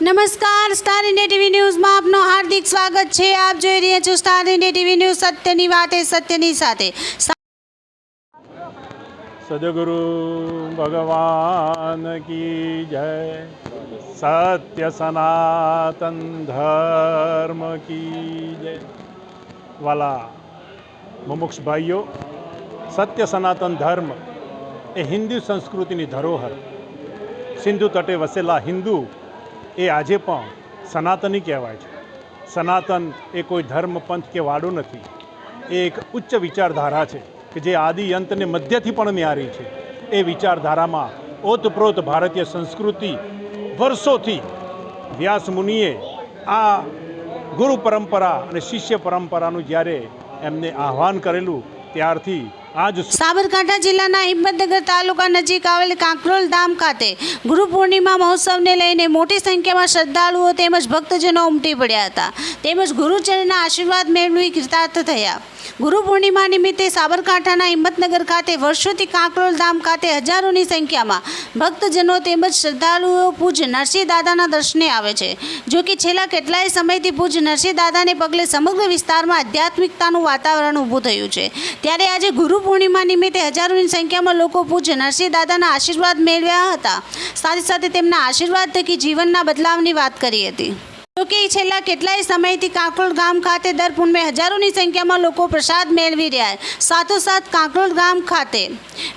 નમસ્કાર, star India TV ન્યૂઝમાં આપનું હાર્દિક સ્વાગત છે। આપ જોઈ રહ્યા છો સ્ટાર ઇન્ડિયા ટીવી ન્યૂઝ, સત્યની વાતે સત્યની સાથે। સદગુરુ ભગવાન કી જય। સત્ય સનાતન ધર્મ કી જય। વાલા મુમુક્ષ ભાઈઓ, સત્ય સનાતન ધર્મ એ હિન્દુ સંસ્કૃતિની ધરોહર, સિંધુ તટે વસેલા હિન્દુ એ આજે પણ સનાતની કહેવાય છે। સનાતન એ કોઈ ધર્મ પંથ કે વાડું નથી, એ એક ઉચ્ચ વિચારધારા છે કે જે આદિ અંતને મધ્યથી પણ ન્યારી છે। એ વિચારધારામાં ઓતપ્રોત ભારતીય સંસ્કૃતિ વર્ષોથી વ્યાસ મુનિએ આ ગુરુ પરંપરા અને શિષ્ય પરંપરાનું જ્યારે એમને આહ્વાન કરેલું ત્યારથી આજ સાબરકાંઠા જિલ્લાના હિંમતનગર તાલુકા નજીક આવેલ કાંકરોલ ધામ ખાતે ગુરુ પૂર્ણિમા મહોત્સવને લઈને મોટી સંખ્યામાં શ્રદ્ધાળુઓ તેમજ ભક્તજનો ઉમટી પડ્યા હતા, તેમજ ગુરુચરણના આશીર્વાદ મેળવી કૃતાર્થ થયા। ગુરુ પૂર્ણિમા નિમિત્તે સાબરકાંઠાના હિંમતનગર ખાતે વર્ષોથી કાંકરોલ ધામ ખાતે હજારોની સંખ્યામાં ભક્તજનો તેમજ શ્રદ્ધાળુઓ પૂજ્ય નરસિંહ દાદાના દર્શને આવે છે। જો કે છેલ્લા કેટલાય સમયથી પૂજ્ય નરસિંહ દાદાને પગલે સમગ્ર વિસ્તારમાં આધ્યાત્મિકતાનું વાતાવરણ ઊભું થયું છે, ત્યારે આજે ગુરુ પૂર્ણિમા નિમિત્તે હજારોની સંખ્યામાં લોકો પૂજ્ય નરસિંહ દાદાના આશીર્વાદ મેળવ્યા હતા। સાથે સાથે તેમના આશીર્વાદ થકી જીવનના બદલાવની વાત કરી હતી। જોકે છેલ્લા કેટલાય સમયથી કાંકરોલ ગામ ખાતે દર પૂનમે હજારોની સંખ્યામાં લોકો પ્રસાદ મેળવી રહ્યા। સાથોસાથ કાંકરોલ ગામ ખાતે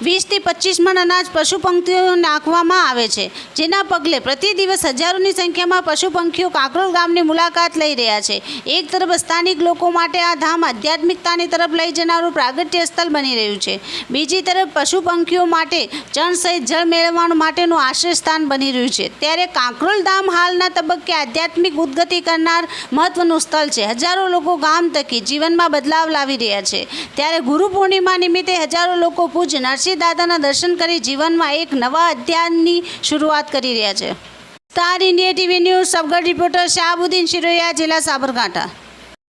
20 થી 25 મણ અનાજ પશુ પંખીઓ નાખવામાં આવે છે, જેના પગલે પ્રતિ દિવસ હજારોની સંખ્યામાં પશુ પંખીઓ કાંકરોલ ગામની મુલાકાત લઈ રહ્યા છે। એક તરફ સ્થાનિક લોકો માટે આ ધામ આધ્યાત્મિકતાની તરફ લઈ જનારું પ્રાગટ્ય સ્થળ બની રહ્યું છે, બીજી તરફ પશુ પંખીઓ માટે ચણ સહિત જળ મેળવવા માટેનું આશ્રય સ્થાન બની રહ્યું છે। ત્યારે કાંકરોલ ધામ હાલના તબક્કે આધ્યાત્મિક ઉદ્ગતિ કરનાર મહત્વનું સ્થળ છે। હજારો લોકો ગામ થકી જીવનમાં બદલાવ લાવી રહ્યા છે, ત્યારે ગુરુ પૂર્ણિમા નિમિત્તે હજારો લોકો પૂજ્ય નરસિંહ દાદાના દર્શન કરી જીવનમાં એક નવા અધ્યાયની શરૂઆત કરી રહ્યા છે। સ્ટાર ઇન્ડિયા ટીવી ન્યૂઝ સબગઢ રિપોર્ટર શાહબુદ્દીન શિરોયા, જિલ્લા સાબરકાંઠા।